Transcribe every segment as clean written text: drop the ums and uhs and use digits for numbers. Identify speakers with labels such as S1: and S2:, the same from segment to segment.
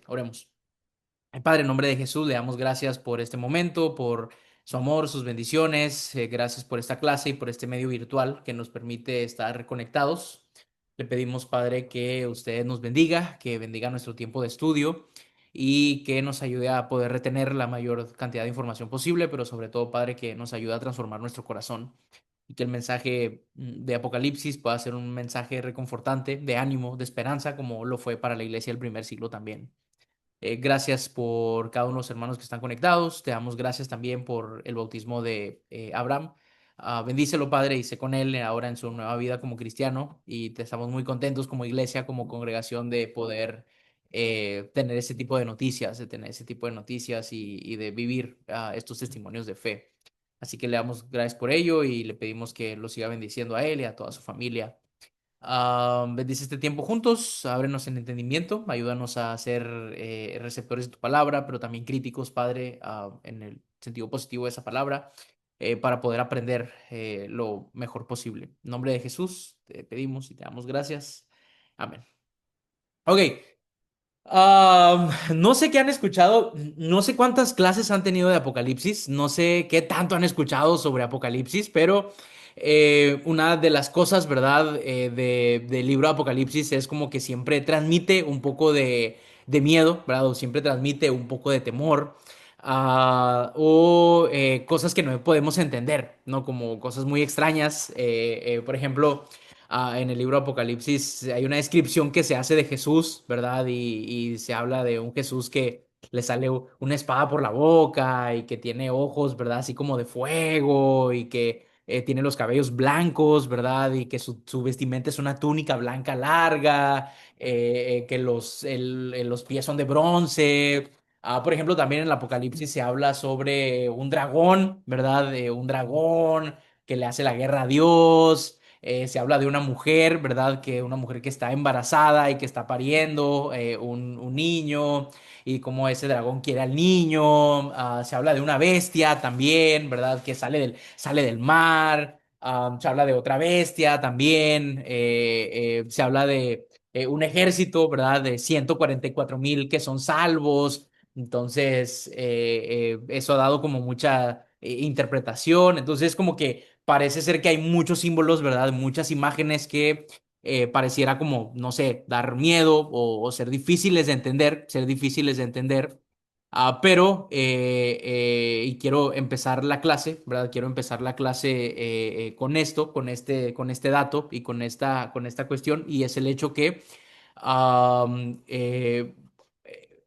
S1: Oremos. Padre, en nombre de Jesús, le damos gracias por este momento, por su amor, sus bendiciones. Gracias por esta clase y por este medio virtual que nos permite estar conectados. Le pedimos, Padre, que usted nos bendiga, que bendiga nuestro tiempo de estudio y que nos ayude a poder retener la mayor cantidad de información posible, pero sobre todo, Padre, que nos ayude a transformar nuestro corazón y que el mensaje de Apocalipsis pueda ser un mensaje reconfortante, de ánimo, de esperanza, como lo fue para la iglesia del primer siglo también. Gracias por cada uno de los hermanos que están conectados. Te damos gracias también por el bautismo de Abraham. Bendícelo, Padre, y sé con él ahora en su nueva vida como cristiano. Y te estamos muy contentos como iglesia, como congregación, de poder tener ese tipo de noticias, de tener ese tipo de noticias y de vivir estos testimonios de fe. Así que le damos gracias por ello y le pedimos que lo siga bendiciendo a él y a toda su familia. Bendice este tiempo juntos, ábrenos en entendimiento, ayúdanos a ser receptores de tu palabra, pero también críticos, Padre, en el sentido positivo de esa palabra, para poder aprender lo mejor posible. En nombre de Jesús te pedimos y te damos gracias. Amén. Ok, no sé qué han escuchado, no sé cuántas clases han tenido de Apocalipsis, no sé qué tanto han escuchado sobre Apocalipsis, pero una de las cosas, ¿verdad? Del libro de Apocalipsis es como que siempre transmite un poco de miedo, ¿verdad? O siempre transmite un poco de temor, o cosas que no podemos entender, ¿no? Como cosas muy extrañas. Por ejemplo, en el libro Apocalipsis hay una descripción que se hace de Jesús, ¿verdad? Y se habla de un Jesús que le sale una espada por la boca y que tiene ojos, ¿verdad? Así como de fuego y que tiene los cabellos blancos, ¿verdad? Y que su vestimenta es una túnica blanca larga, que los pies son de bronce. Por ejemplo, también en el Apocalipsis se habla sobre un dragón, ¿verdad? Un dragón que le hace la guerra a Dios. Se habla de una mujer, ¿verdad? Que una mujer que está embarazada y que está pariendo un niño y cómo ese dragón quiere al niño. Se habla de una bestia también, ¿verdad? Que sale del mar. Se habla de otra bestia también. Se habla de un ejército, ¿verdad? De 144,000 que son salvos. Entonces, eso ha dado como mucha interpretación. Entonces, como que parece ser que hay muchos símbolos, ¿verdad? Muchas imágenes que pareciera como, no sé, dar miedo o ser difíciles de entender, ser difíciles de entender. Pero, y quiero empezar la clase, ¿verdad? Quiero empezar la clase con esto, con este dato y con esta cuestión, y es el hecho que am,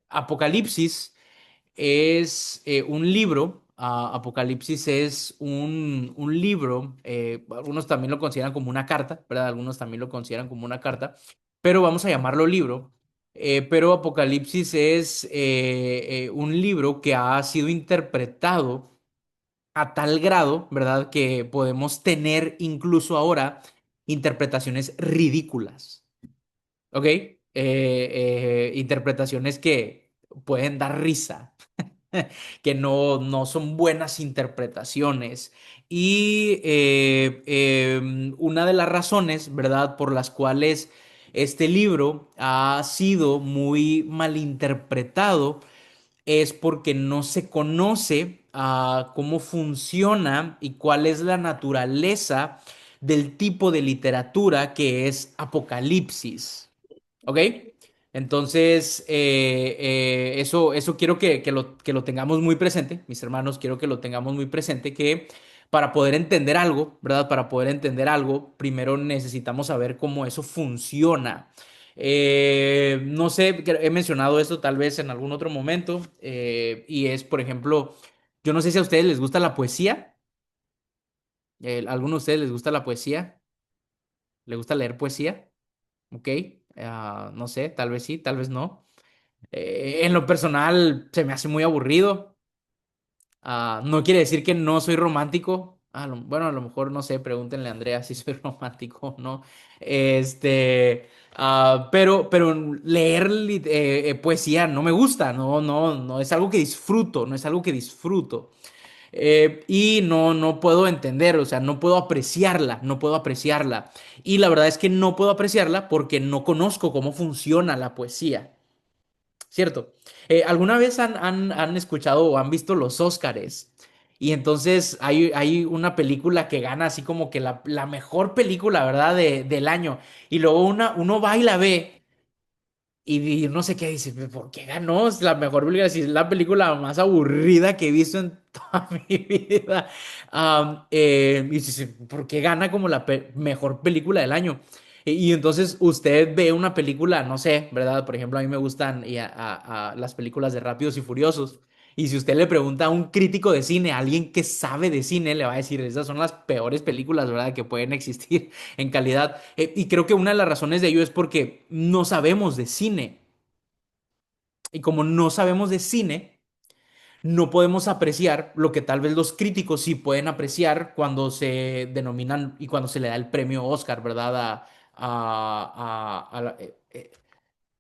S1: Apocalipsis es un libro. Apocalipsis es un libro, algunos también lo consideran como una carta, ¿verdad? Algunos también lo consideran como una carta, pero vamos a llamarlo libro. Pero Apocalipsis es un libro que ha sido interpretado a tal grado, ¿verdad? Que podemos tener incluso ahora interpretaciones ridículas. ¿Ok? Interpretaciones que pueden dar risa, que no son buenas interpretaciones. Y una de las razones, ¿verdad?, por las cuales este libro ha sido muy malinterpretado es porque no se conoce cómo funciona y cuál es la naturaleza del tipo de literatura que es Apocalipsis. ¿Ok? Entonces, eso quiero que lo tengamos muy presente, mis hermanos, quiero que lo tengamos muy presente, que para poder entender algo, ¿verdad? Para poder entender algo, primero necesitamos saber cómo eso funciona. No sé, he mencionado esto tal vez en algún otro momento, y es, por ejemplo, yo no sé si a ustedes les gusta la poesía. ¿A alguno de ustedes les gusta la poesía? ¿Les gusta leer poesía? ¿Ok? No sé, tal vez sí, tal vez no. En lo personal se me hace muy aburrido. No quiere decir que no soy romántico. Bueno, a lo mejor no sé, pregúntenle a Andrea si soy romántico o no. Pero leer poesía no me gusta, no es algo que disfruto, no es algo que disfruto. Y no puedo entender, o sea, no puedo apreciarla, no puedo apreciarla. Y la verdad es que no puedo apreciarla porque no conozco cómo funciona la poesía. ¿cierto? ¿Alguna vez han escuchado o han visto los Óscares? Y entonces hay una película que gana así como que la mejor película, ¿verdad? Del año. Y luego uno va y la ve. Y no sé qué dice, ¿por qué ganó? Es la mejor película, si es la película más aburrida que he visto en toda mi vida. Y dice, ¿por qué gana como la mejor película del año? Y entonces usted ve una película, no sé, ¿verdad? Por ejemplo, a mí me gustan a las películas de Rápidos y Furiosos. Y si usted le pregunta a un crítico de cine, a alguien que sabe de cine, le va a decir, esas son las peores películas, ¿verdad? Que pueden existir en calidad. Y creo que una de las razones de ello es porque no sabemos de cine. Y como no sabemos de cine, no podemos apreciar lo que tal vez los críticos sí pueden apreciar cuando se denominan y cuando se le da el premio Oscar, ¿verdad?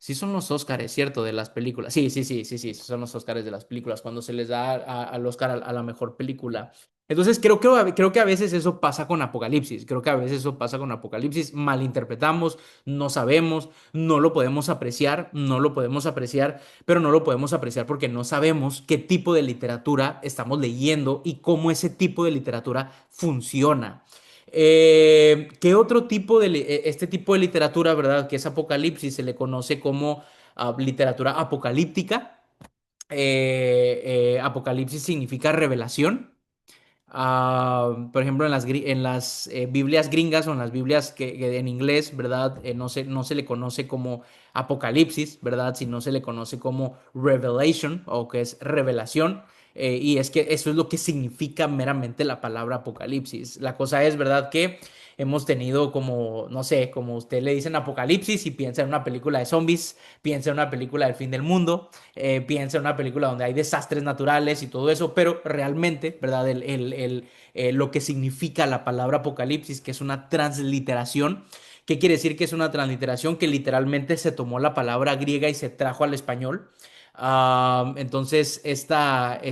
S1: Sí son los Óscares, ¿cierto? De las películas. Sí, sí, sí, sí, sí, son los Óscares de las películas, cuando se les da al Óscar a la mejor película. Entonces, creo que a veces eso pasa con Apocalipsis. Creo que a veces eso pasa con Apocalipsis. Malinterpretamos, no sabemos, no lo podemos apreciar, no lo podemos apreciar, pero no lo podemos apreciar porque no sabemos qué tipo de literatura estamos leyendo y cómo ese tipo de literatura funciona. ¿Qué otro tipo de este tipo de literatura, verdad? Que es Apocalipsis, se le conoce como literatura apocalíptica. Apocalipsis significa revelación. Por ejemplo, en las Biblias gringas o en las Biblias que en inglés, ¿verdad? No se le conoce como Apocalipsis, ¿verdad? Sino se le conoce como Revelation o que es revelación. Y es que eso es lo que significa meramente la palabra Apocalipsis. La cosa es, ¿verdad? Que hemos tenido como, no sé, como usted le dicen Apocalipsis y piensa en una película de zombies, piensa en una película del fin del mundo, piensa en una película donde hay desastres naturales y todo eso, pero realmente, ¿verdad? Lo que significa la palabra apocalipsis, que es una transliteración. ¿Qué quiere decir que es una transliteración? Que literalmente se tomó la palabra griega y se trajo al español. Entonces, esta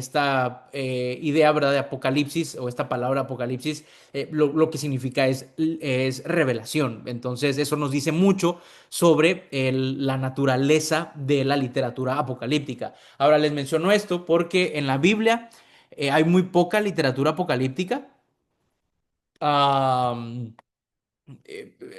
S1: idea, ¿verdad? De apocalipsis o esta palabra apocalipsis, lo que significa es revelación. Entonces, eso nos dice mucho sobre la naturaleza de la literatura apocalíptica. Ahora les menciono esto porque en la Biblia hay muy poca literatura apocalíptica. Um,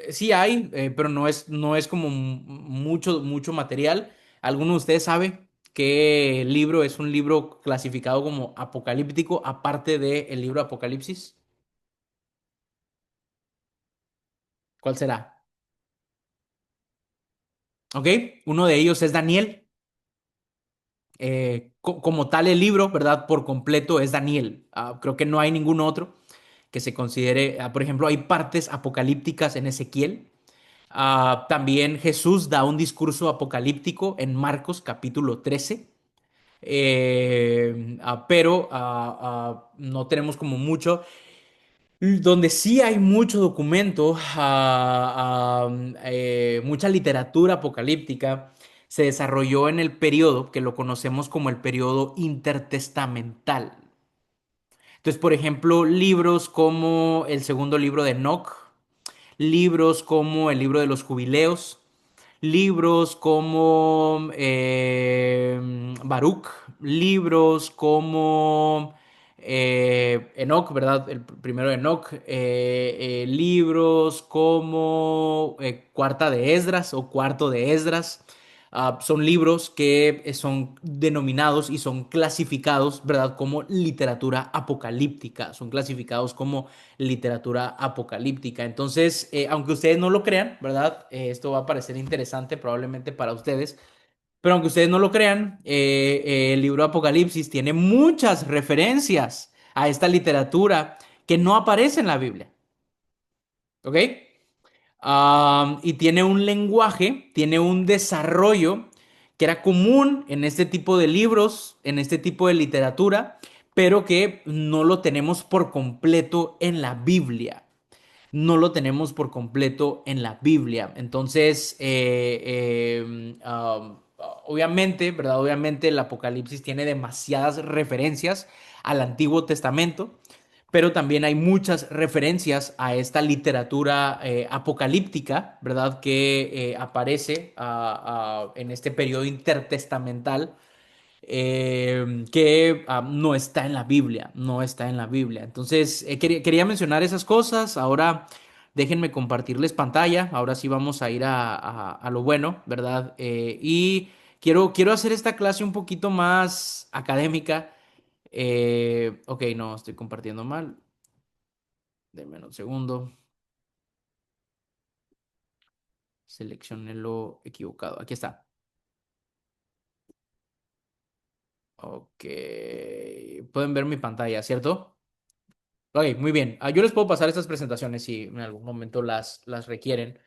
S1: sí hay, pero no es como mucho material. ¿Alguno de ustedes sabe qué libro es un libro clasificado como apocalíptico aparte del libro Apocalipsis? ¿Cuál será? ¿Ok? Uno de ellos es Daniel. Como tal el libro, ¿verdad? Por completo es Daniel. Creo que no hay ningún otro que se considere, por ejemplo, hay partes apocalípticas en Ezequiel. También Jesús da un discurso apocalíptico en Marcos capítulo 13. Pero no tenemos como mucho. Donde sí hay mucho documento, mucha literatura apocalíptica, se desarrolló en el periodo que lo conocemos como el periodo intertestamental. Entonces, por ejemplo, libros como el segundo libro de Enoch, libros como el libro de los jubileos, libros como Baruch, libros como Enoch, ¿verdad? El primero de Enoch, libros como Cuarta de Esdras o Cuarto de Esdras. Son libros que son denominados y son clasificados, ¿verdad? Como literatura apocalíptica, son clasificados como literatura apocalíptica. Entonces, aunque ustedes no lo crean, ¿verdad? Esto va a parecer interesante probablemente para ustedes, pero aunque ustedes no lo crean, el libro Apocalipsis tiene muchas referencias a esta literatura que no aparece en la Biblia, ¿ok? Y tiene un lenguaje, tiene un desarrollo que era común en este tipo de libros, en este tipo de literatura, pero que no lo tenemos por completo en la Biblia. No lo tenemos por completo en la Biblia. Entonces, obviamente, ¿verdad? Obviamente el Apocalipsis tiene demasiadas referencias al Antiguo Testamento, pero también hay muchas referencias a esta literatura apocalíptica, ¿verdad? Que aparece en este periodo intertestamental que no está en la Biblia, no está en la Biblia. Entonces, quería mencionar esas cosas. Ahora déjenme compartirles pantalla. Ahora sí vamos a ir a lo bueno, ¿verdad? Y quiero hacer esta clase un poquito más académica. Ok, no, estoy compartiendo mal. Denme un segundo. Seleccioné lo equivocado. Aquí está. Ok. Pueden ver mi pantalla, ¿cierto? Ok, muy bien. Yo les puedo pasar estas presentaciones si en algún momento las requieren.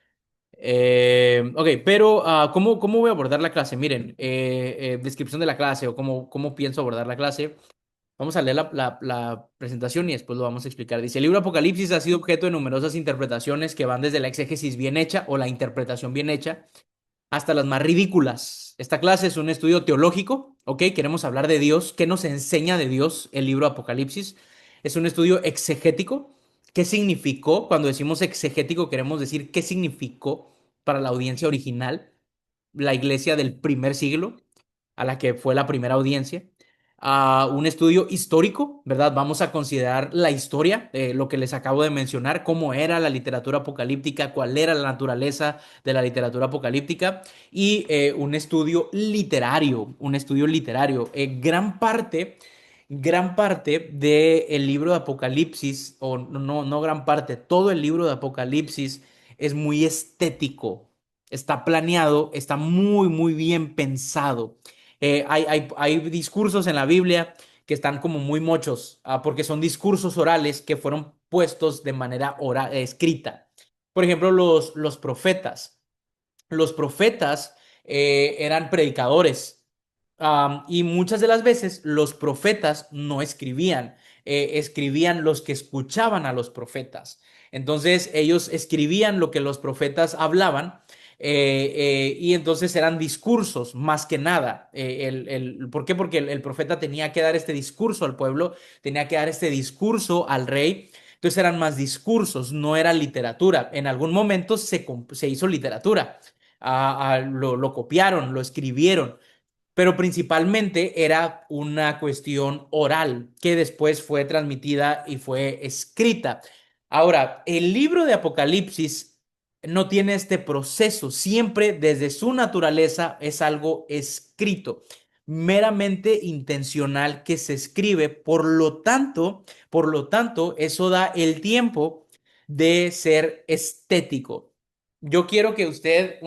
S1: Ok, pero ¿cómo voy a abordar la clase? Miren, descripción de la clase o cómo pienso abordar la clase. Vamos a leer la presentación y después lo vamos a explicar. Dice, el libro Apocalipsis ha sido objeto de numerosas interpretaciones que van desde la exégesis bien hecha o la interpretación bien hecha hasta las más ridículas. Esta clase es un estudio teológico, ¿ok? Queremos hablar de Dios. ¿Qué nos enseña de Dios el libro Apocalipsis? Es un estudio exegético. ¿Qué significó? Cuando decimos exegético, queremos decir qué significó para la audiencia original, la iglesia del primer siglo, a la que fue la primera audiencia. Un estudio histórico, ¿verdad? Vamos a considerar la historia, lo que les acabo de mencionar, cómo era la literatura apocalíptica, cuál era la naturaleza de la literatura apocalíptica y un estudio literario. Gran parte del libro de Apocalipsis, o no gran parte, todo el libro de Apocalipsis es muy estético, está planeado, está muy bien pensado. Hay discursos en la Biblia que están como muy mochos, porque son discursos orales que fueron puestos de manera escrita. Por ejemplo, los profetas. Los profetas eran predicadores. Y muchas de las veces los profetas no escribían, escribían los que escuchaban a los profetas. Entonces ellos escribían lo que los profetas hablaban y entonces eran discursos más que nada. ¿Por qué? Porque el profeta tenía que dar este discurso al pueblo, tenía que dar este discurso al rey. Entonces eran más discursos, no era literatura. En algún momento se hizo literatura, lo copiaron, lo escribieron, pero principalmente era una cuestión oral que después fue transmitida y fue escrita. Ahora, el libro de Apocalipsis no tiene este proceso, siempre desde su naturaleza es algo escrito, meramente intencional que se escribe, por lo tanto, eso da el tiempo de ser estético. Yo quiero que usted,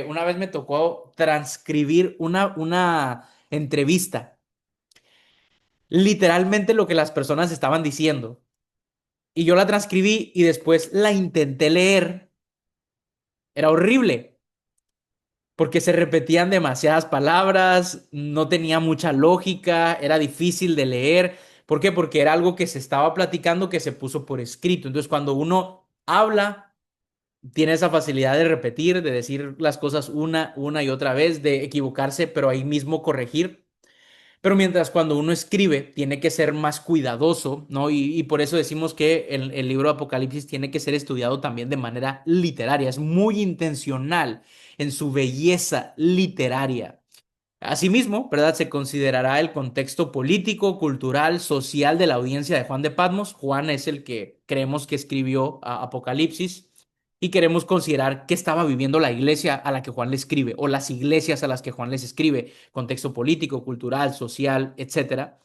S1: una vez me tocó transcribir una entrevista, literalmente lo que las personas estaban diciendo. Y yo la transcribí y después la intenté leer. Era horrible, porque se repetían demasiadas palabras, no tenía mucha lógica, era difícil de leer. ¿Por qué? Porque era algo que se estaba platicando que se puso por escrito. Entonces, cuando uno habla tiene esa facilidad de repetir, de decir las cosas una y otra vez, de equivocarse, pero ahí mismo corregir. Pero mientras cuando uno escribe, tiene que ser más cuidadoso, ¿no? Y por eso decimos que el libro de Apocalipsis tiene que ser estudiado también de manera literaria. Es muy intencional en su belleza literaria. Asimismo, ¿verdad? Se considerará el contexto político, cultural, social de la audiencia de Juan de Patmos. Juan es el que creemos que escribió Apocalipsis y queremos considerar qué estaba viviendo la iglesia a la que Juan le escribe o las iglesias a las que Juan les escribe, contexto político, cultural, social, etcétera.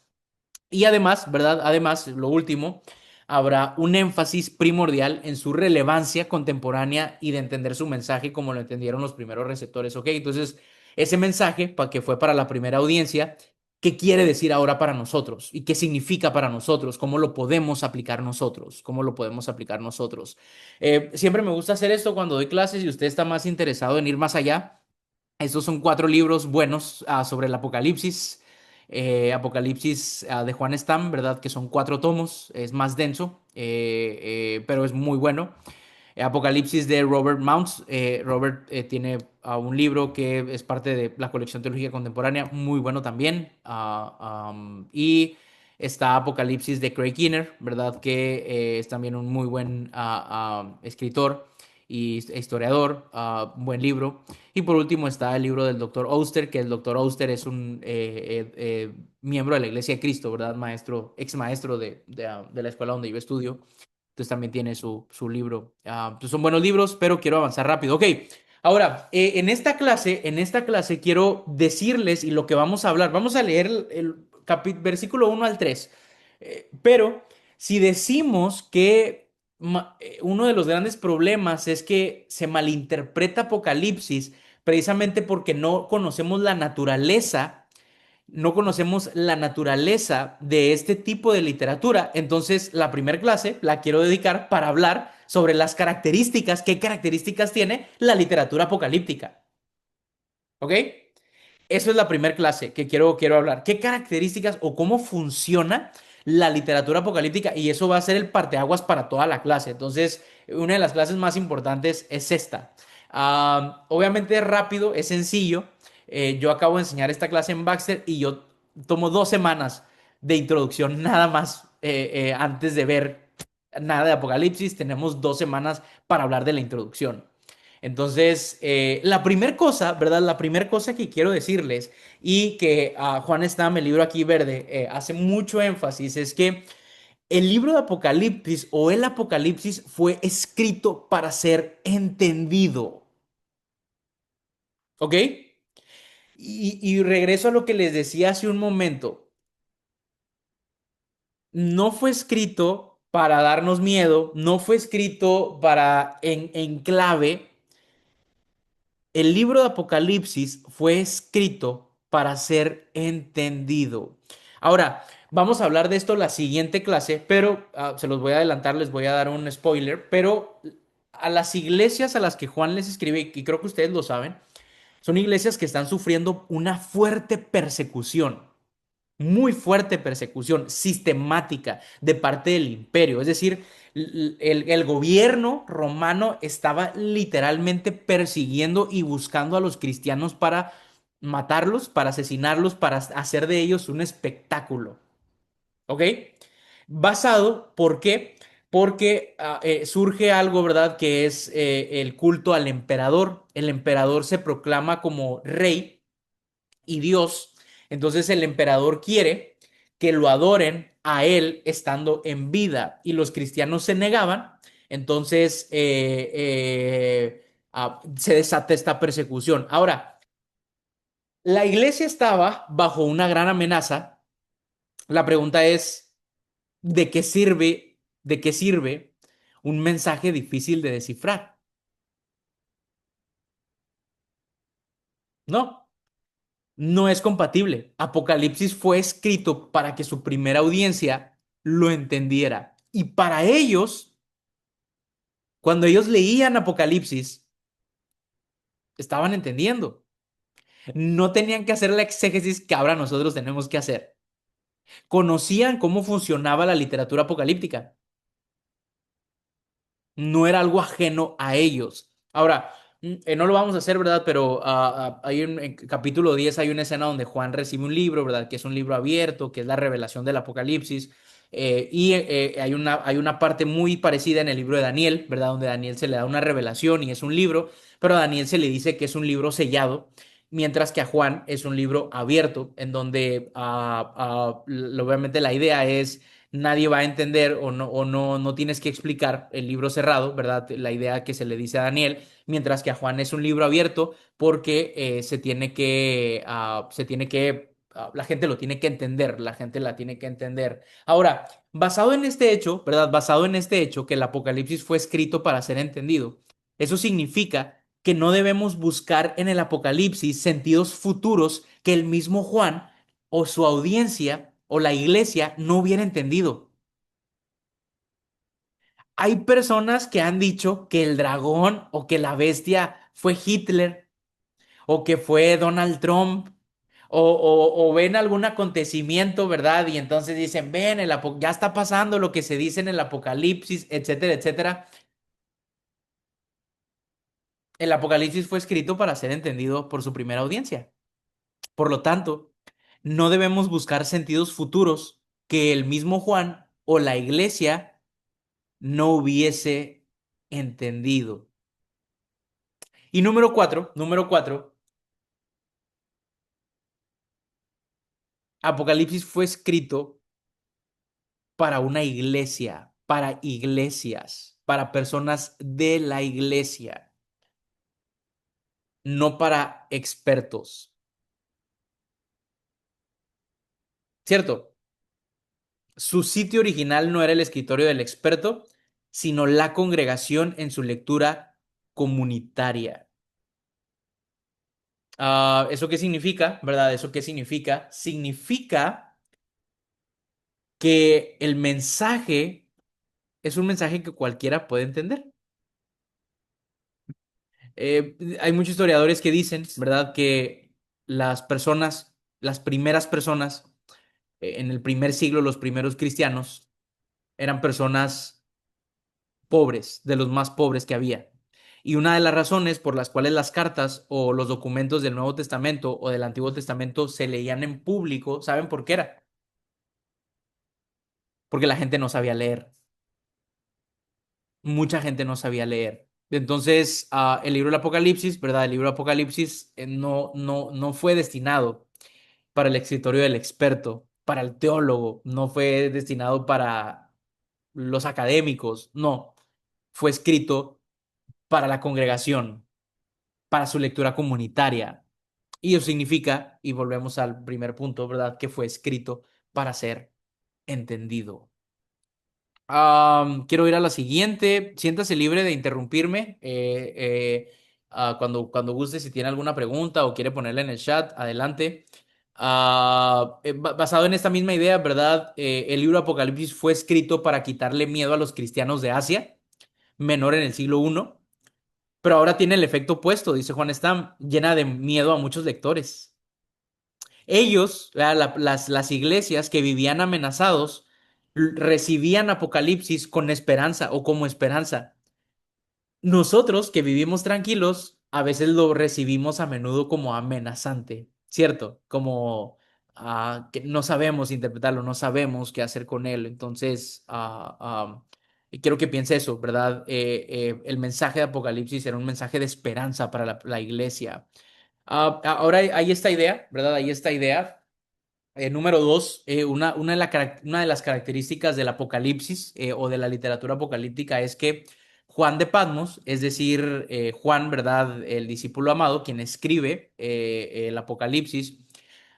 S1: Y además, ¿verdad? Además, lo último, habrá un énfasis primordial en su relevancia contemporánea y de entender su mensaje como lo entendieron los primeros receptores, ¿ok? Entonces, ese mensaje que fue para la primera audiencia, ¿qué quiere decir ahora para nosotros? ¿Y qué significa para nosotros? ¿Cómo lo podemos aplicar nosotros? ¿Cómo lo podemos aplicar nosotros? Siempre me gusta hacer esto cuando doy clases y usted está más interesado en ir más allá. Estos son cuatro libros buenos sobre el Apocalipsis. Apocalipsis de Juan Stam, ¿verdad? Que son cuatro tomos, es más denso, pero es muy bueno. Apocalipsis de Robert Mounts. Robert tiene un libro que es parte de la colección Teología Contemporánea, muy bueno también. Y Está Apocalipsis de Craig Keener, ¿verdad? Que es también un muy buen escritor y historiador, buen libro. Y por último está el libro del Doctor Oster, que el Doctor Oster es un miembro de la Iglesia de Cristo, ¿verdad? Maestro, ex maestro de la escuela donde yo estudio. Entonces también tiene su libro. Entonces son buenos libros, pero quiero avanzar rápido. Ok, ahora, en esta clase quiero decirles y lo que vamos a hablar, vamos a leer el versículo 1 al 3. Pero si decimos que uno de los grandes problemas es que se malinterpreta Apocalipsis precisamente porque no conocemos la naturaleza de este tipo de literatura. Entonces, la primera clase la quiero dedicar para hablar sobre las características, qué características tiene la literatura apocalíptica. ¿Ok? Eso es la primera clase que quiero hablar. ¿Qué características o cómo funciona la literatura apocalíptica? Y eso va a ser el parteaguas para toda la clase. Entonces, una de las clases más importantes es esta. Obviamente es rápido, es sencillo. Yo acabo de enseñar esta clase en Baxter y yo tomo 2 semanas de introducción nada más antes de ver nada de Apocalipsis. Tenemos 2 semanas para hablar de la introducción. Entonces, la primera cosa, ¿verdad? La primera cosa que quiero decirles y que Juan Stam, el libro aquí verde, hace mucho énfasis es que el libro de Apocalipsis o el Apocalipsis fue escrito para ser entendido, ¿ok? Y regreso a lo que les decía hace un momento. No fue escrito para darnos miedo, no fue escrito para en clave. El libro de Apocalipsis fue escrito para ser entendido. Ahora, vamos a hablar de esto la siguiente clase, pero se los voy a adelantar, les voy a dar un spoiler, pero a las iglesias a las que Juan les escribe, y creo que ustedes lo saben, son iglesias que están sufriendo una fuerte persecución, muy fuerte persecución sistemática de parte del imperio. Es decir, el gobierno romano estaba literalmente persiguiendo y buscando a los cristianos para matarlos, para asesinarlos, para hacer de ellos un espectáculo. ¿Ok? Basado, ¿por qué? Porque surge algo, ¿verdad? Que es el culto al emperador. El emperador se proclama como rey y Dios. Entonces el emperador quiere que lo adoren a él estando en vida y los cristianos se negaban. Entonces se desata esta persecución. Ahora, la iglesia estaba bajo una gran amenaza. La pregunta es, ¿de qué sirve un mensaje difícil de descifrar? No, no es compatible. Apocalipsis fue escrito para que su primera audiencia lo entendiera. Y para ellos, cuando ellos leían Apocalipsis, estaban entendiendo. No tenían que hacer la exégesis que ahora nosotros tenemos que hacer. Conocían cómo funcionaba la literatura apocalíptica. No era algo ajeno a ellos. Ahora, no lo vamos a hacer, ¿verdad? Pero en capítulo 10 hay una escena donde Juan recibe un libro, ¿verdad? Que es un libro abierto, que es la revelación del Apocalipsis. Y hay una parte muy parecida en el libro de Daniel, ¿verdad? Donde a Daniel se le da una revelación y es un libro, pero a Daniel se le dice que es un libro sellado, mientras que a Juan es un libro abierto, en donde obviamente la idea es nadie va a entender o no tienes que explicar el libro cerrado, ¿verdad? La idea que se le dice a Daniel, mientras que a Juan es un libro abierto porque la gente lo tiene que entender, la gente la tiene que entender. Ahora, basado en este hecho, ¿verdad? Basado en este hecho que el Apocalipsis fue escrito para ser entendido, eso significa que no debemos buscar en el Apocalipsis sentidos futuros que el mismo Juan o su audiencia o la iglesia no hubiera entendido. Hay personas que han dicho que el dragón o que la bestia fue Hitler o que fue Donald Trump o ven algún acontecimiento, ¿verdad? Y entonces dicen, ven, ya está pasando lo que se dice en el Apocalipsis, etcétera, etcétera. El Apocalipsis fue escrito para ser entendido por su primera audiencia. Por lo tanto, no debemos buscar sentidos futuros que el mismo Juan o la iglesia no hubiese entendido. Y número cuatro, Apocalipsis fue escrito para una iglesia, para iglesias, para personas de la iglesia, no para expertos. ¿Cierto? Su sitio original no era el escritorio del experto, sino la congregación en su lectura comunitaria. ¿Eso qué significa? ¿Verdad? ¿Eso qué significa? Significa que el mensaje es un mensaje que cualquiera puede entender. Hay muchos historiadores que dicen, ¿verdad?, que las primeras personas, en el primer siglo, los primeros cristianos, eran personas pobres, de los más pobres que había. Y una de las razones por las cuales las cartas o los documentos del Nuevo Testamento o del Antiguo Testamento se leían en público, ¿saben por qué era? Porque la gente no sabía leer. Mucha gente no sabía leer. Entonces, el libro del Apocalipsis, ¿verdad? El libro del Apocalipsis no fue destinado para el escritorio del experto, para el teólogo, no fue destinado para los académicos, no. Fue escrito para la congregación, para su lectura comunitaria. Y eso significa, y volvemos al primer punto, ¿verdad? Que fue escrito para ser entendido. Quiero ir a la siguiente. Siéntase libre de interrumpirme cuando guste, si tiene alguna pregunta o quiere ponerla en el chat, adelante. Basado en esta misma idea, ¿verdad? El libro Apocalipsis fue escrito para quitarle miedo a los cristianos de Asia, menor en el siglo I, pero ahora tiene el efecto opuesto, dice Juan Stam, llena de miedo a muchos lectores. Ellos, las iglesias que vivían amenazados, recibían Apocalipsis con esperanza o como esperanza. Nosotros que vivimos tranquilos, a veces lo recibimos a menudo como amenazante, ¿cierto? Como que no sabemos interpretarlo, no sabemos qué hacer con él. Entonces, quiero que piense eso, ¿verdad? El mensaje de Apocalipsis era un mensaje de esperanza para la iglesia. Ahora hay esta idea, ¿verdad? Hay esta idea. Número dos, una de las características del Apocalipsis o de la literatura apocalíptica es que Juan de Patmos, es decir, Juan, ¿verdad? El discípulo amado, quien escribe el Apocalipsis,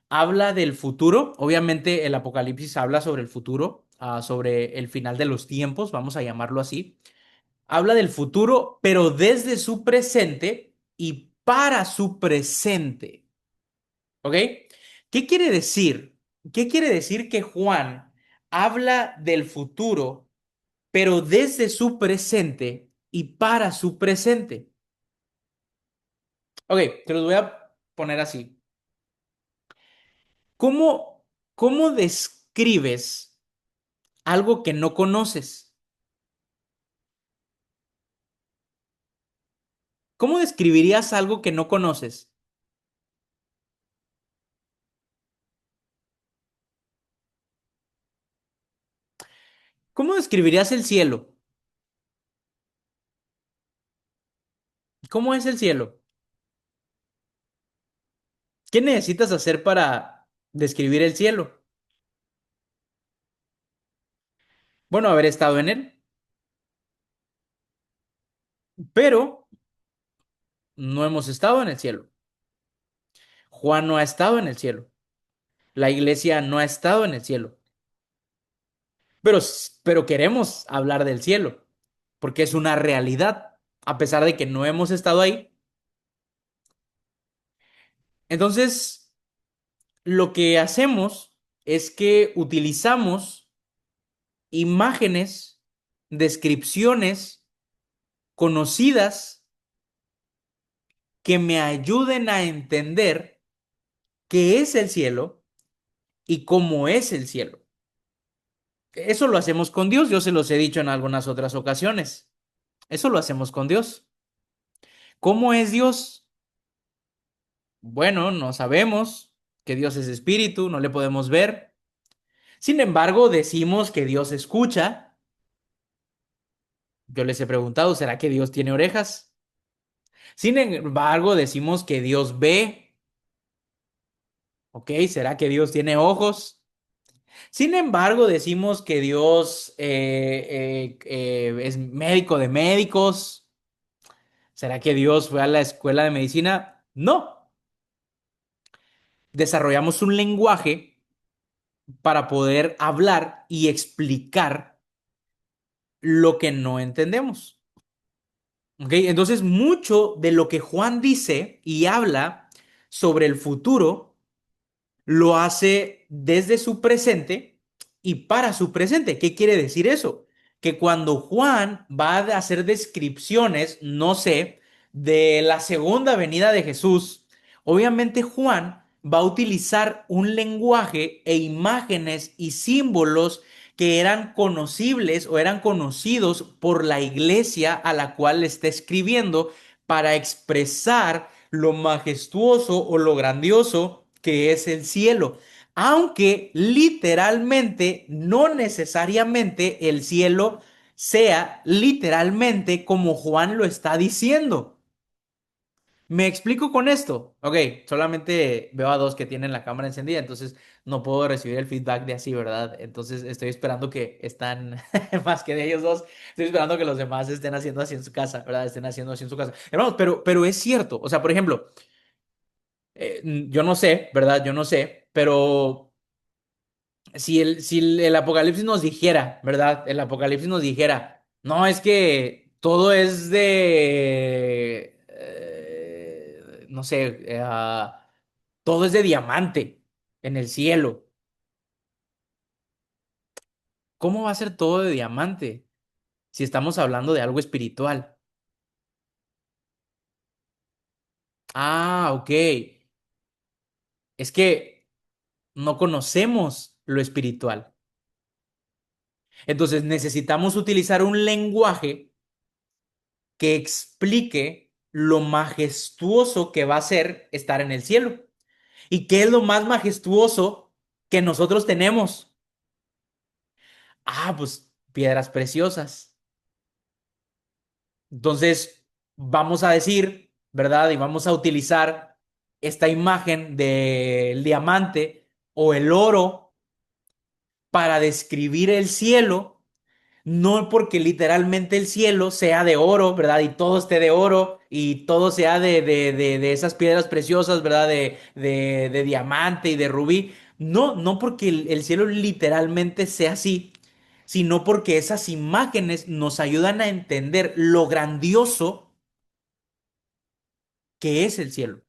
S1: habla del futuro. Obviamente el Apocalipsis habla sobre el futuro, sobre el final de los tiempos, vamos a llamarlo así. Habla del futuro, pero desde su presente y para su presente. ¿Ok? ¿Qué quiere decir? ¿Qué quiere decir que Juan habla del futuro, pero desde su presente y para su presente? Ok, te los voy a poner así. ¿Cómo, cómo describes algo que no conoces? ¿Cómo describirías algo que no conoces? ¿Cómo describirías el cielo? ¿Cómo es el cielo? ¿Qué necesitas hacer para describir el cielo? Bueno, haber estado en él, pero no hemos estado en el cielo. Juan no ha estado en el cielo. La iglesia no ha estado en el cielo. Pero, pero queremos hablar del cielo, porque es una realidad, a pesar de que no hemos estado ahí. Entonces, lo que hacemos es que utilizamos imágenes, descripciones conocidas que me ayuden a entender qué es el cielo y cómo es el cielo. Eso lo hacemos con Dios, yo se los he dicho en algunas otras ocasiones. Eso lo hacemos con Dios. ¿Cómo es Dios? Bueno, no sabemos que Dios es espíritu, no le podemos ver. Sin embargo, decimos que Dios escucha. Yo les he preguntado, ¿será que Dios tiene orejas? Sin embargo, decimos que Dios ve. ¿Ok? ¿Será que Dios tiene ojos? Sin embargo, decimos que Dios es médico de médicos. ¿Será que Dios fue a la escuela de medicina? No. Desarrollamos un lenguaje para poder hablar y explicar lo que no entendemos. ¿Ok? Entonces, mucho de lo que Juan dice y habla sobre el futuro lo hace desde su presente y para su presente. ¿Qué quiere decir eso? Que cuando Juan va a hacer descripciones, no sé, de la segunda venida de Jesús, obviamente Juan va a utilizar un lenguaje e imágenes y símbolos que eran conocibles o eran conocidos por la iglesia a la cual le está escribiendo para expresar lo majestuoso o lo grandioso que es el cielo. Aunque literalmente, no necesariamente el cielo sea literalmente como Juan lo está diciendo. ¿Me explico con esto? Ok, solamente veo a dos que tienen la cámara encendida, entonces no puedo recibir el feedback de así, ¿verdad? Entonces estoy esperando que están, más que de ellos dos, estoy esperando que los demás estén haciendo así en su casa, ¿verdad? Estén haciendo así en su casa. Hermanos, pero es cierto, o sea, por ejemplo, yo no sé, ¿verdad? Yo no sé, pero si el Apocalipsis nos dijera, ¿verdad? El Apocalipsis nos dijera, no, es que todo es de, no sé, todo es de diamante en el cielo. ¿Cómo va a ser todo de diamante si estamos hablando de algo espiritual? Ah, ok. Es que no conocemos lo espiritual. Entonces necesitamos utilizar un lenguaje que explique lo majestuoso que va a ser estar en el cielo. ¿Y qué es lo más majestuoso que nosotros tenemos? Ah, pues piedras preciosas. Entonces, vamos a decir, ¿verdad? Y vamos a utilizar esta imagen del diamante o el oro para describir el cielo. No porque literalmente el cielo sea de oro, ¿verdad? Y todo esté de oro y todo sea de esas piedras preciosas, ¿verdad? De diamante y de rubí. No, no porque el cielo literalmente sea así, sino porque esas imágenes nos ayudan a entender lo grandioso que es el cielo.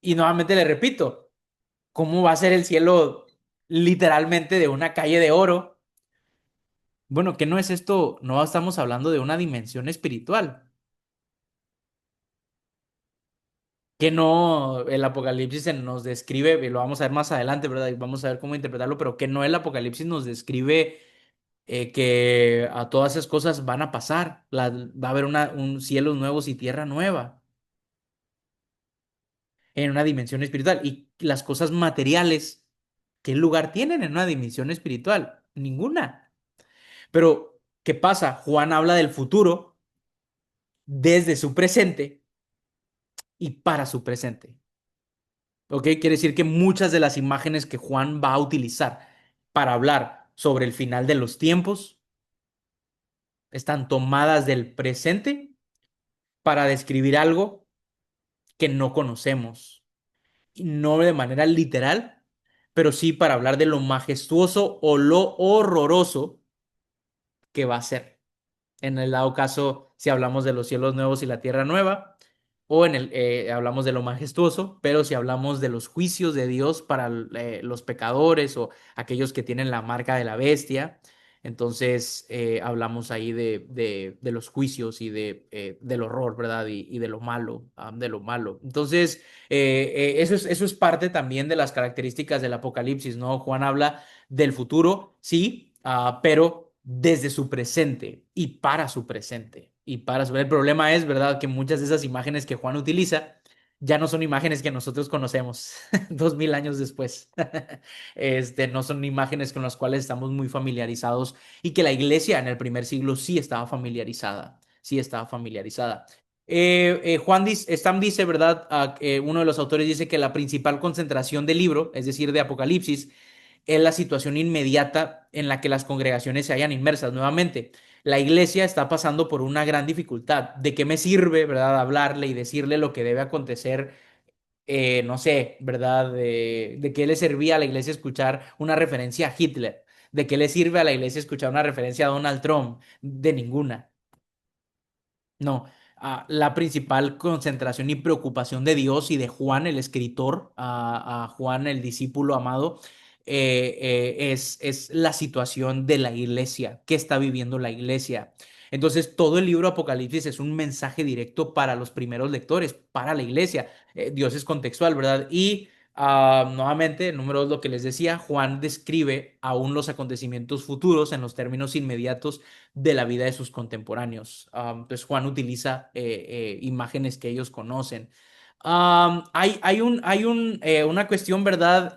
S1: Y nuevamente le repito, ¿cómo va a ser el cielo literalmente de una calle de oro? Bueno, ¿qué no es esto? No estamos hablando de una dimensión espiritual. Que no el Apocalipsis nos describe, y lo vamos a ver más adelante, ¿verdad? Y vamos a ver cómo interpretarlo, pero que no el Apocalipsis nos describe que a todas esas cosas van a pasar, va a haber un cielos nuevos y tierra nueva en una dimensión espiritual. Y las cosas materiales, ¿qué lugar tienen en una dimensión espiritual? Ninguna. Pero, ¿qué pasa? Juan habla del futuro desde su presente y para su presente. ¿Ok? Quiere decir que muchas de las imágenes que Juan va a utilizar para hablar sobre el final de los tiempos están tomadas del presente para describir algo que no conocemos. Y no de manera literal, pero sí para hablar de lo majestuoso o lo horroroso que va a ser. En el dado caso, si hablamos de los cielos nuevos y la tierra nueva, o hablamos de lo majestuoso, pero si hablamos de los juicios de Dios para los pecadores o aquellos que tienen la marca de la bestia, entonces hablamos ahí de los juicios y del horror, ¿verdad? Y de lo malo, de lo malo. Entonces, eso es parte también de las características del Apocalipsis, ¿no? Juan habla del futuro, sí, pero desde su presente y para su presente. El problema es, ¿verdad?, que muchas de esas imágenes que Juan utiliza ya no son imágenes que nosotros conocemos 2000 años después. No son imágenes con las cuales estamos muy familiarizados y que la iglesia en el primer siglo sí estaba familiarizada, sí estaba familiarizada. Stam dice, ¿verdad? Uno de los autores dice que la principal concentración del libro, es decir, de Apocalipsis, es la situación inmediata en la que las congregaciones se hallan inmersas. Nuevamente, la iglesia está pasando por una gran dificultad. ¿De qué me sirve, verdad, hablarle y decirle lo que debe acontecer? No sé, ¿verdad? De qué le servía a la iglesia escuchar una referencia a Hitler? ¿De qué le sirve a la iglesia escuchar una referencia a Donald Trump? De ninguna. No, la principal concentración y preocupación de Dios y de Juan, el escritor, a Juan, el discípulo amado, es la situación de la iglesia, qué está viviendo la iglesia. Entonces, todo el libro Apocalipsis es un mensaje directo para los primeros lectores, para la iglesia. Dios es contextual, ¿verdad? Y nuevamente, número dos, lo que les decía, Juan describe aún los acontecimientos futuros en los términos inmediatos de la vida de sus contemporáneos. Entonces Juan utiliza imágenes que ellos conocen. Una cuestión, ¿verdad?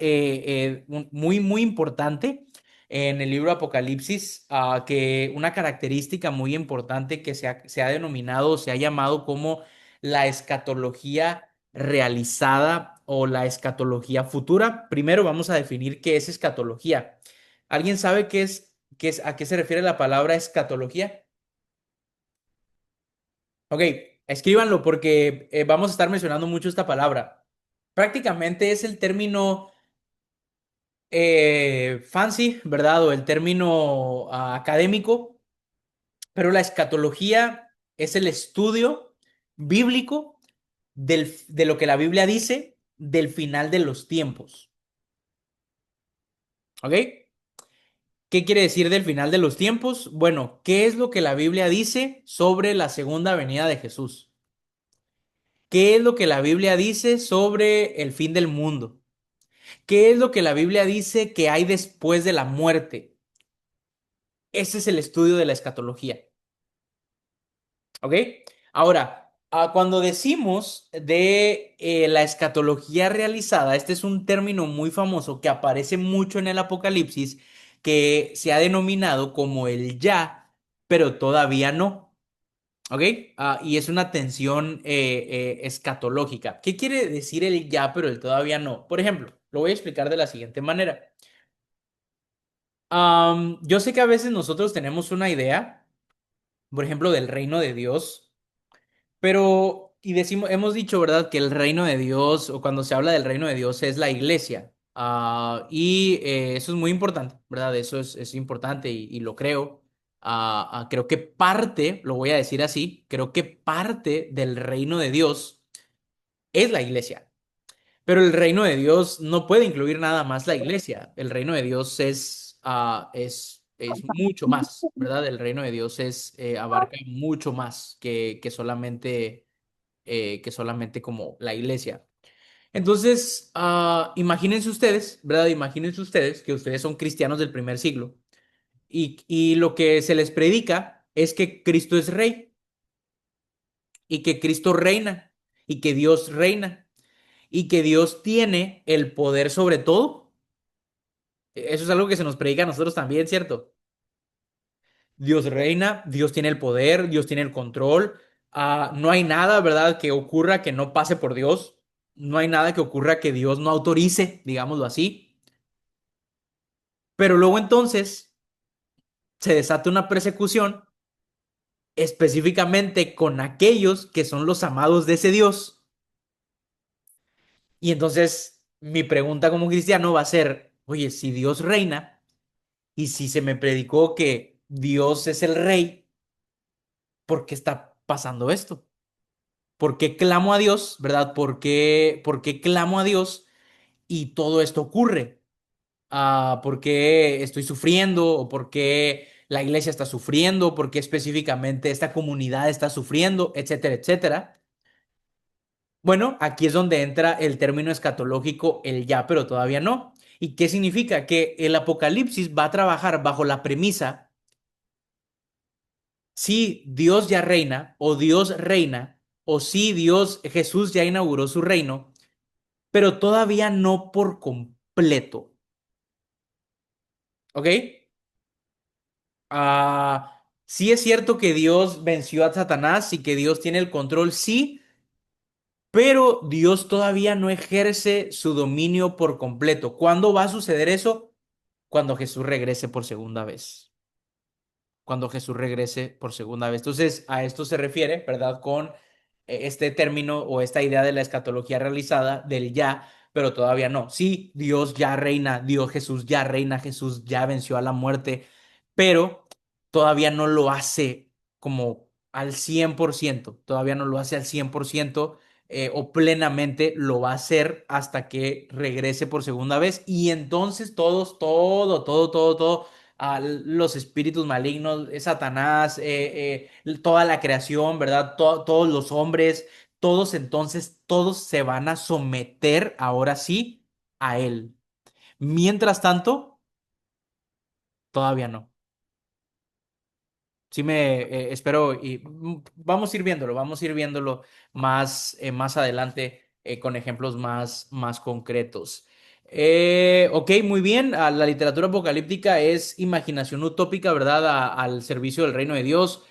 S1: Muy, muy importante en el libro Apocalipsis, que una característica muy importante que se ha denominado, se ha llamado como la escatología realizada o la escatología futura. Primero vamos a definir qué es escatología. ¿Alguien sabe a qué se refiere la palabra escatología? Ok, escríbanlo porque vamos a estar mencionando mucho esta palabra. Prácticamente es el término fancy, ¿verdad? O el término académico, pero la escatología es el estudio bíblico de lo que la Biblia dice del final de los tiempos. ¿Ok? ¿Qué quiere decir del final de los tiempos? Bueno, ¿qué es lo que la Biblia dice sobre la segunda venida de Jesús? ¿Qué es lo que la Biblia dice sobre el fin del mundo? ¿Qué es lo que la Biblia dice que hay después de la muerte? Ese es el estudio de la escatología. ¿Ok? Ahora, cuando decimos de la escatología realizada, este es un término muy famoso que aparece mucho en el Apocalipsis, que se ha denominado como el ya, pero todavía no. ¿Ok? Y es una tensión escatológica. ¿Qué quiere decir el ya, pero el todavía no? Por ejemplo, lo voy a explicar de la siguiente manera. Yo sé que a veces nosotros tenemos una idea, por ejemplo, del reino de Dios, pero, y decimos, hemos dicho, ¿verdad?, que el reino de Dios, o cuando se habla del reino de Dios, es la iglesia. Eso es muy importante, ¿verdad? Es importante y lo creo. Creo que parte, lo voy a decir así, creo que parte del reino de Dios es la iglesia. Pero el reino de Dios no puede incluir nada más la iglesia. El reino de Dios es mucho más, ¿verdad? El reino de Dios abarca mucho más que solamente como la iglesia. Entonces, imagínense ustedes, ¿verdad? Imagínense ustedes que ustedes son cristianos del primer siglo y lo que se les predica es que Cristo es rey y que Cristo reina y que Dios reina y que Dios tiene el poder sobre todo. Eso es algo que se nos predica a nosotros también, ¿cierto? Dios reina, Dios tiene el poder, Dios tiene el control. No hay nada, ¿verdad?, que ocurra que no pase por Dios. No hay nada que ocurra que Dios no autorice, digámoslo así. Pero luego entonces se desata una persecución específicamente con aquellos que son los amados de ese Dios. Y entonces mi pregunta como cristiano va a ser, oye, si Dios reina y si se me predicó que Dios es el rey, ¿por qué está pasando esto? ¿Por qué clamo a Dios, verdad? ¿Por qué clamo a Dios y todo esto ocurre? ¿Por qué estoy sufriendo? ¿O por qué la iglesia está sufriendo? ¿Por qué específicamente esta comunidad está sufriendo? Etcétera, etcétera. Bueno, aquí es donde entra el término escatológico, el ya, pero todavía no. ¿Y qué significa? Que el Apocalipsis va a trabajar bajo la premisa, si Dios ya reina o Dios reina, O sí, Jesús ya inauguró su reino, pero todavía no por completo. ¿Ok? Sí es cierto que Dios venció a Satanás y que Dios tiene el control, sí, pero Dios todavía no ejerce su dominio por completo. ¿Cuándo va a suceder eso? Cuando Jesús regrese por segunda vez. Cuando Jesús regrese por segunda vez. Entonces, a esto se refiere, ¿verdad? Con este término o esta idea de la escatología realizada del ya, pero todavía no. Sí, Dios ya reina, Jesús ya venció a la muerte, pero todavía no lo hace como al 100%, todavía no lo hace al 100% o plenamente, lo va a hacer hasta que regrese por segunda vez y entonces todo a los espíritus malignos, Satanás, toda la creación, ¿verdad? Todos los hombres, todos entonces, todos se van a someter ahora sí a él. Mientras tanto, todavía no. Sí me espero y vamos a ir viéndolo, vamos a ir viéndolo más adelante con ejemplos más concretos. Ok, muy bien. La literatura apocalíptica es imaginación utópica, ¿verdad? Al servicio del reino de Dios.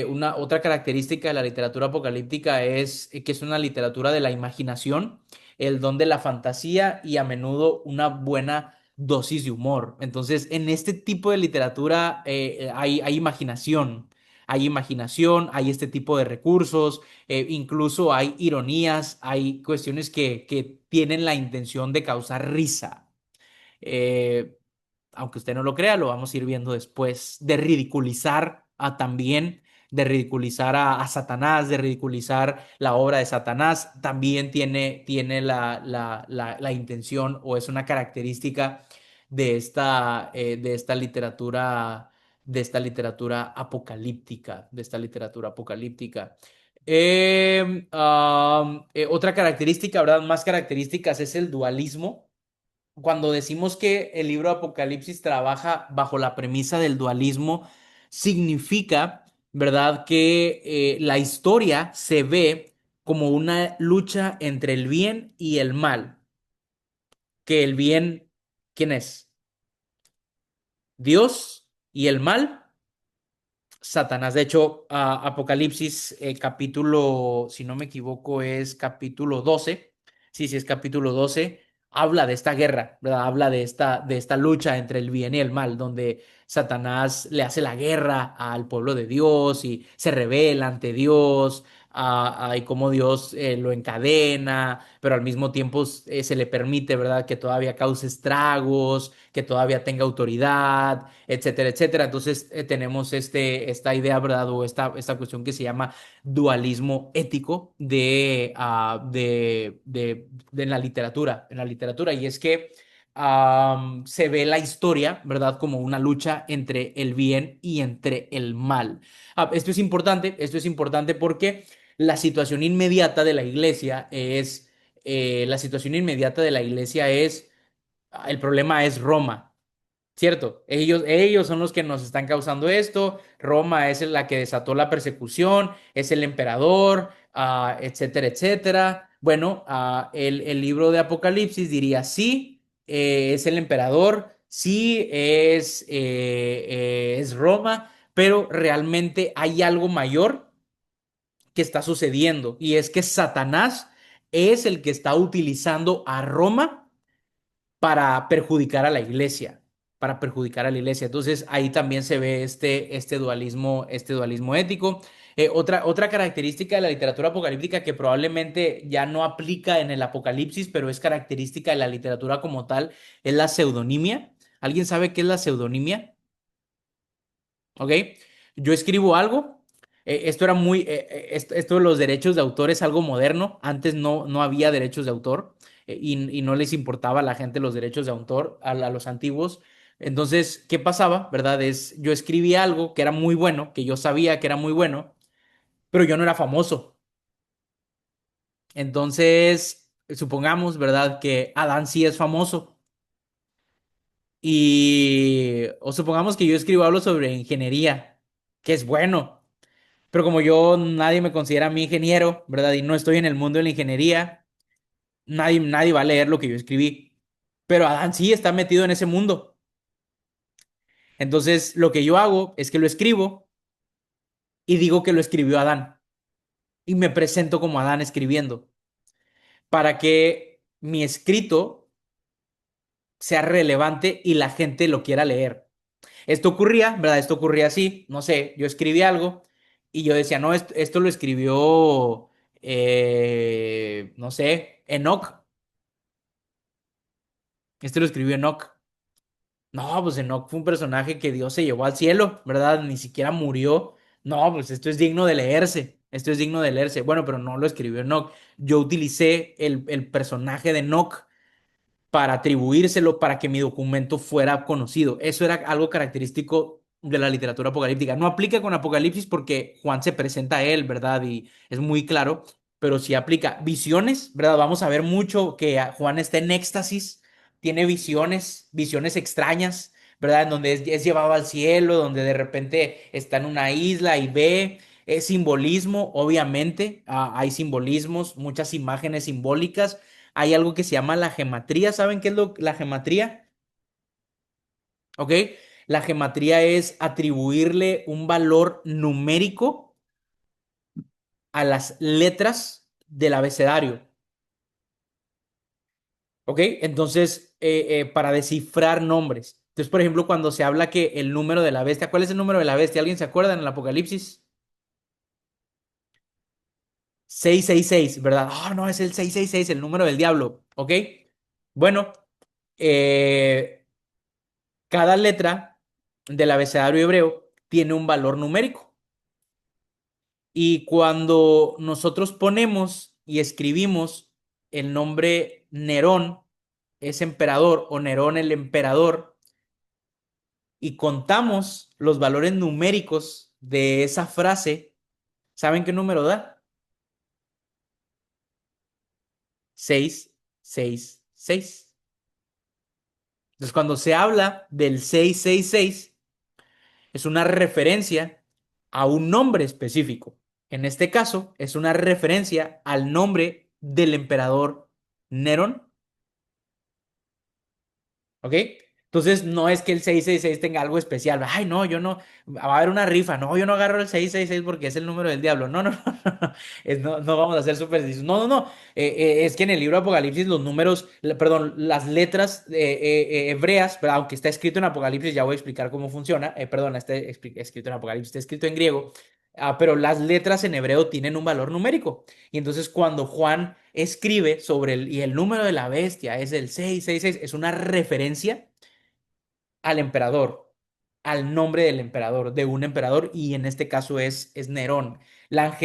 S1: Una otra característica de la literatura apocalíptica es que es una literatura de la imaginación, el don de la fantasía y a menudo una buena dosis de humor. Entonces, en este tipo de literatura hay imaginación, hay este tipo de recursos, incluso hay ironías, hay cuestiones que tienen la intención de causar risa. Eh, Aunque usted no lo crea, lo vamos a ir viendo después, de ridiculizar a también, de ridiculizar a Satanás, de ridiculizar la obra de Satanás, también tiene la intención o es una característica de esta literatura apocalíptica, de esta literatura apocalíptica. Otra característica, ¿verdad? Más características es el dualismo cuando decimos que el libro de Apocalipsis trabaja bajo la premisa del dualismo, significa, ¿verdad?, que la historia se ve como una lucha entre el bien y el mal. Que el bien, ¿quién es? Dios y el mal Satanás. De hecho, Apocalipsis, capítulo, si no me equivoco, es capítulo 12. Sí, sí, es capítulo 12. Habla de esta guerra, ¿verdad? Habla de esta lucha entre el bien y el mal, donde Satanás le hace la guerra al pueblo de Dios y se revela ante Dios, y cómo Dios lo encadena, pero al mismo tiempo se le permite, ¿verdad?, que todavía cause estragos, que todavía tenga autoridad, etcétera, etcétera. Entonces tenemos esta idea, ¿verdad? O esta cuestión que se llama dualismo ético en la literatura, y es que se ve la historia, ¿verdad?, como una lucha entre el bien y entre el mal. Esto es importante porque la situación inmediata de la iglesia es, el problema es Roma. Cierto, ellos son los que nos están causando esto. Roma es la que desató la persecución, es el emperador, etcétera, etcétera. Bueno, el libro de Apocalipsis diría sí, es el emperador, sí, es Roma, pero realmente hay algo mayor que está sucediendo y es que Satanás es el que está utilizando a Roma para perjudicar a la iglesia, para perjudicar a la iglesia. Entonces ahí también se ve este dualismo ético. Otra característica de la literatura apocalíptica que probablemente ya no aplica en el Apocalipsis, pero es característica de la literatura como tal, es la pseudonimia. ¿Alguien sabe qué es la pseudonimia? ¿Ok? Yo escribo algo. Esto de los derechos de autor es algo moderno. Antes no había derechos de autor y no les importaba a la gente los derechos de autor, a los antiguos. Entonces, ¿qué pasaba? ¿Verdad? Yo escribía algo que era muy bueno, que yo sabía que era muy bueno, pero yo no era famoso. Entonces, supongamos, ¿verdad?, que Adán sí es famoso. O supongamos que yo escribo algo sobre ingeniería, que es bueno. Pero como yo, nadie me considera a mí ingeniero, ¿verdad? Y no estoy en el mundo de la ingeniería, nadie va a leer lo que yo escribí. Pero Adán sí está metido en ese mundo. Entonces, lo que yo hago es que lo escribo y digo que lo escribió Adán. Y me presento como Adán escribiendo para que mi escrito sea relevante y la gente lo quiera leer. Esto ocurría, ¿verdad? Esto ocurría así, no sé, yo escribí algo y yo decía, no, esto lo escribió, no sé, Enoch, este lo escribió Enoch. No, pues Enoch fue un personaje que Dios se llevó al cielo, ¿verdad? Ni siquiera murió. No, pues esto es digno de leerse, esto es digno de leerse. Bueno, pero no lo escribió Enoch. Yo utilicé el personaje de Enoch para atribuírselo para que mi documento fuera conocido. Eso era algo característico de la literatura apocalíptica. No aplica con Apocalipsis porque Juan se presenta a él, ¿verdad? Y es muy claro, pero sí aplica visiones, ¿verdad? Vamos a ver mucho que Juan está en éxtasis, tiene visiones, visiones extrañas, ¿verdad? En donde es llevado al cielo, donde de repente está en una isla y ve. Es simbolismo, obviamente, hay simbolismos, muchas imágenes simbólicas, hay algo que se llama la gematría. ¿Saben qué es la gematría? ¿Ok? La gematría es atribuirle un valor numérico a las letras del abecedario. ¿Ok? Entonces, para descifrar nombres. Entonces, por ejemplo, cuando se habla que el número de la bestia, ¿cuál es el número de la bestia? ¿Alguien se acuerda en el Apocalipsis? 666, ¿verdad? Ah, no, es el 666, el número del diablo. ¿Ok? Bueno, eh, cada letra del abecedario hebreo tiene un valor numérico. Y cuando nosotros ponemos y escribimos el nombre Nerón, es emperador, o Nerón el emperador, y contamos los valores numéricos de esa frase, ¿saben qué número da? 666. Entonces, cuando se habla del 666 es una referencia a un nombre específico. En este caso, es una referencia al nombre del emperador Nerón. ¿Ok? Entonces, no es que el 666 tenga algo especial. Ay, no, yo no. Va a haber una rifa. No, yo no agarro el 666 porque es el número del diablo. No, no, no. No vamos a hacer supersticiosos. No, no, no. Es que en el libro de Apocalipsis los números, perdón, las letras hebreas, pero aunque está escrito en Apocalipsis, ya voy a explicar cómo funciona. Perdón, está escrito en Apocalipsis, está escrito en griego. Pero las letras en hebreo tienen un valor numérico. Y entonces cuando Juan escribe sobre y el número de la bestia es el 666, es una referencia al emperador, al nombre del emperador, de un emperador, y en este caso es Nerón. La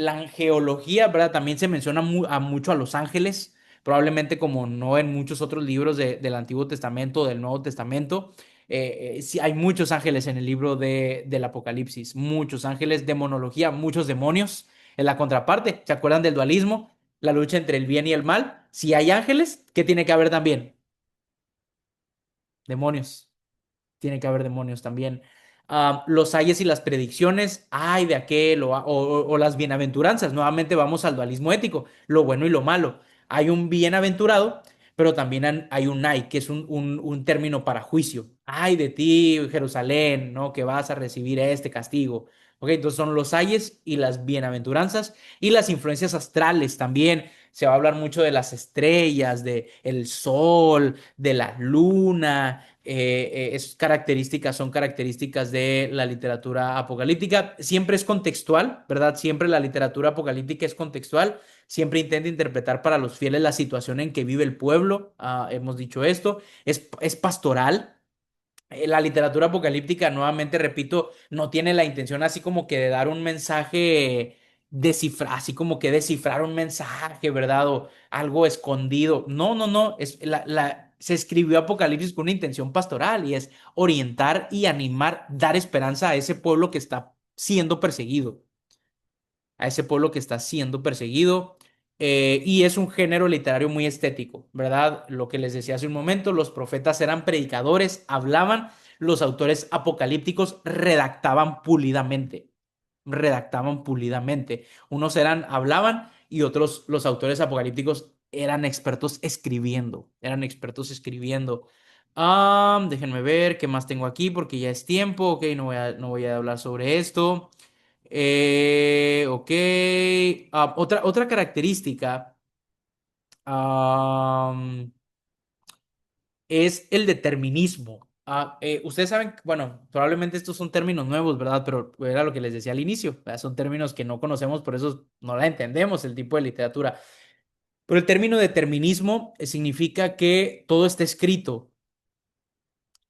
S1: angeología, ¿verdad? También se menciona mucho a los ángeles, probablemente como no en muchos otros libros del Antiguo Testamento o del Nuevo Testamento. Sí, hay muchos ángeles en el libro del Apocalipsis, muchos ángeles, demonología, muchos demonios. En la contraparte, ¿se acuerdan del dualismo? La lucha entre el bien y el mal. Si hay ángeles, ¿qué tiene que haber también? Demonios. Tiene que haber demonios también. Los ayes y las predicciones, ay de aquel, o las bienaventuranzas. Nuevamente vamos al dualismo ético, lo bueno y lo malo. Hay un bienaventurado, pero también hay un ay, que es un término para juicio. Ay de ti, Jerusalén, ¿no? Que vas a recibir este castigo. Ok, entonces son los ayes y las bienaventuranzas y las influencias astrales también. Se va a hablar mucho de las estrellas, de el sol, de la luna, esas características son características de la literatura apocalíptica. Siempre es contextual, ¿verdad? Siempre la literatura apocalíptica es contextual. Siempre intenta interpretar para los fieles la situación en que vive el pueblo. Hemos dicho esto. Es pastoral. La literatura apocalíptica, nuevamente repito, no tiene la intención así como que de dar un mensaje así como que descifrar un mensaje, ¿verdad? O algo escondido. No, no, no. Se escribió Apocalipsis con una intención pastoral y es orientar y animar, dar esperanza a ese pueblo que está siendo perseguido, a ese pueblo que está siendo perseguido. Y es un género literario muy estético, ¿verdad? Lo que les decía hace un momento, los profetas eran predicadores, hablaban, los autores apocalípticos redactaban pulidamente. redactaban pulidamente. Unos hablaban y otros, los autores apocalípticos, eran expertos escribiendo. Déjenme ver qué más tengo aquí porque ya es tiempo. Ok, no voy a hablar sobre esto. Ok. Otra característica es el determinismo. Ustedes saben, bueno, probablemente estos son términos nuevos, ¿verdad? Pero era lo que les decía al inicio, ¿verdad? Son términos que no conocemos, por eso no la entendemos, el tipo de literatura. Pero el término determinismo significa que todo está escrito.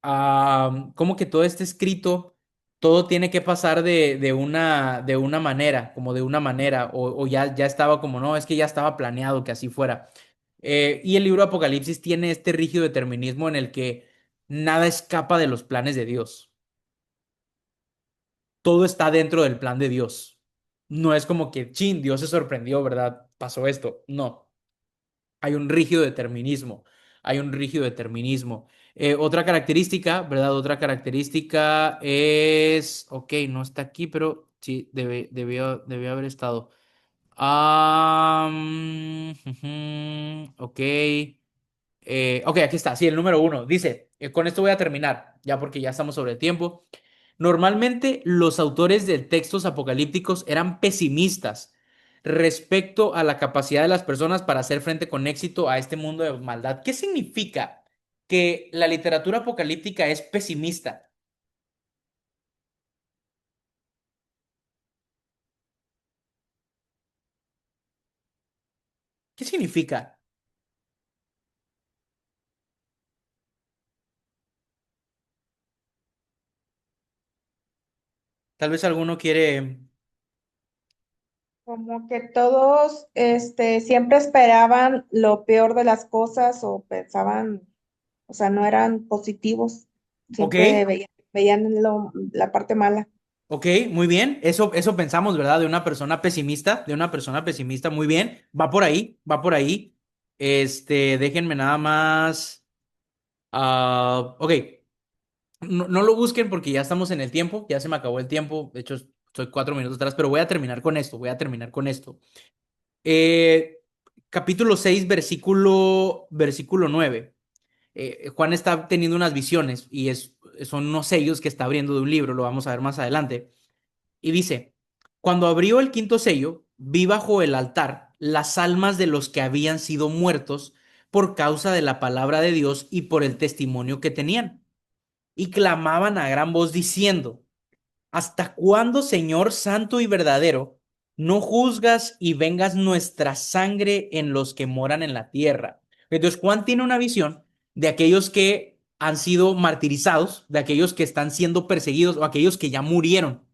S1: Como que todo está escrito, todo tiene que pasar de una manera, como de una manera, o ya estaba como, no, es que ya estaba planeado que así fuera. Y el libro de Apocalipsis tiene este rígido determinismo en el que nada escapa de los planes de Dios. Todo está dentro del plan de Dios. No es como que, chin, Dios se sorprendió, ¿verdad? Pasó esto. No, hay un rígido determinismo. Hay un rígido determinismo. Otra característica, ¿verdad? Otra característica es, ok, no está aquí, pero sí, debió haber estado. Ok. Ok, aquí está, sí, el número uno. Dice, con esto voy a terminar, ya porque ya estamos sobre el tiempo. Normalmente los autores de textos apocalípticos eran pesimistas respecto a la capacidad de las personas para hacer frente con éxito a este mundo de maldad. ¿Qué significa que la literatura apocalíptica es pesimista? ¿Qué significa? Tal vez alguno quiere...
S2: Como que todos, siempre esperaban lo peor de las cosas o pensaban, o sea, no eran positivos,
S1: Ok,
S2: siempre veían la parte mala.
S1: ok, muy bien. Eso pensamos, ¿verdad? De una persona pesimista, muy bien. Va por ahí, va por ahí. Déjenme nada más. Ok, no lo busquen porque ya estamos en el tiempo, ya se me acabó el tiempo. De hecho, estoy 4 minutos atrás, pero voy a terminar con esto. Voy a terminar con esto. Eh, Capítulo 6, versículo 9. Juan está teniendo unas visiones y son unos sellos que está abriendo de un libro, lo vamos a ver más adelante. Y dice, cuando abrió el quinto sello, vi bajo el altar las almas de los que habían sido muertos por causa de la palabra de Dios y por el testimonio que tenían. Y clamaban a gran voz diciendo, ¿hasta cuándo, Señor santo y verdadero, no juzgas y vengas nuestra sangre en los que moran en la tierra? Entonces Juan tiene una visión de aquellos que han sido martirizados, de aquellos que están siendo perseguidos o aquellos que ya murieron.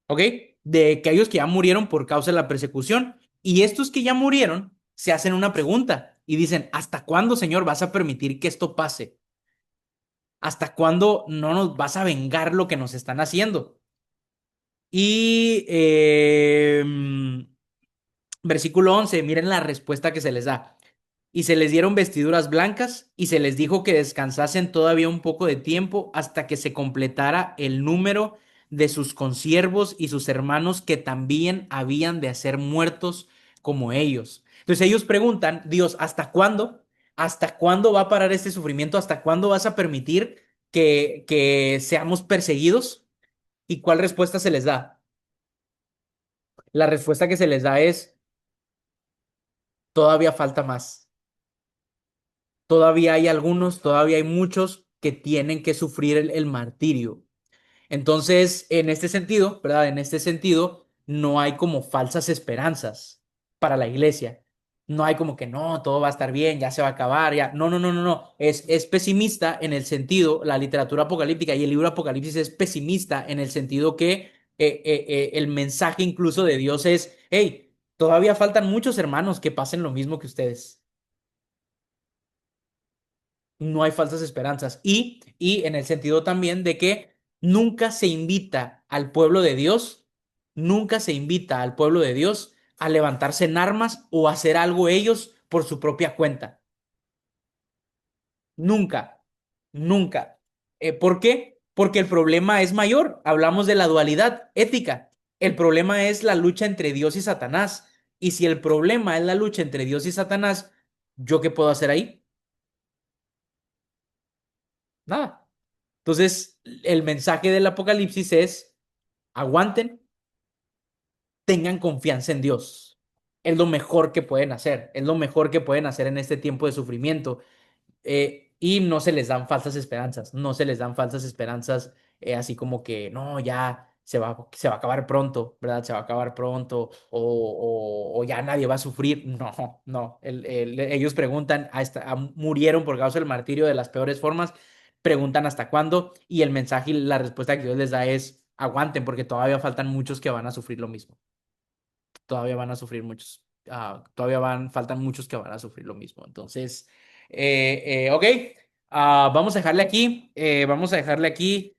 S1: ¿Ok? De aquellos que ya murieron por causa de la persecución. Y estos que ya murieron se hacen una pregunta y dicen, ¿hasta cuándo, Señor, vas a permitir que esto pase? ¿Hasta cuándo no nos vas a vengar lo que nos están haciendo? Y versículo 11, miren la respuesta que se les da. Y se les dieron vestiduras blancas y se les dijo que descansasen todavía un poco de tiempo hasta que se completara el número de sus consiervos y sus hermanos que también habían de ser muertos como ellos. Entonces ellos preguntan, Dios, ¿hasta cuándo? ¿Hasta cuándo va a parar este sufrimiento? ¿Hasta cuándo vas a permitir que seamos perseguidos? ¿Y cuál respuesta se les da? La respuesta que se les da es, todavía falta más. Todavía hay algunos, todavía hay muchos que tienen que sufrir el martirio. Entonces, en este sentido, ¿verdad? En este sentido, no hay como falsas esperanzas para la iglesia. No hay como que no, todo va a estar bien, ya se va a acabar, ya. No, no, no, no, no. Es pesimista en el sentido, la literatura apocalíptica y el libro Apocalipsis es pesimista en el sentido que el mensaje incluso de Dios es, hey, todavía faltan muchos hermanos que pasen lo mismo que ustedes. No hay falsas esperanzas. Y en el sentido también de que nunca se invita al pueblo de Dios, nunca se invita al pueblo de Dios a levantarse en armas o a hacer algo ellos por su propia cuenta. Nunca, nunca. ¿Por qué? porque el problema es mayor. Hablamos de la dualidad ética. El problema es la lucha entre Dios y Satanás. Y si el problema es la lucha entre Dios y Satanás, ¿yo qué puedo hacer ahí? Nada. Entonces, el mensaje del Apocalipsis es, aguanten, tengan confianza en Dios. Es lo mejor que pueden hacer. Es lo mejor que pueden hacer en este tiempo de sufrimiento. Y no se les dan falsas esperanzas, no se les dan falsas esperanzas, así como que no, ya se va a acabar pronto, ¿verdad? Se va a acabar pronto, o ya nadie va a sufrir. No, no. Ellos preguntan, murieron por causa del martirio de las peores formas, preguntan hasta cuándo, y el mensaje y la respuesta que Dios les da es, aguanten, porque todavía faltan muchos que van a sufrir lo mismo. Todavía van a sufrir muchos. Faltan muchos que van a sufrir lo mismo. Entonces, ok, vamos a dejarle aquí. Vamos a dejarle aquí.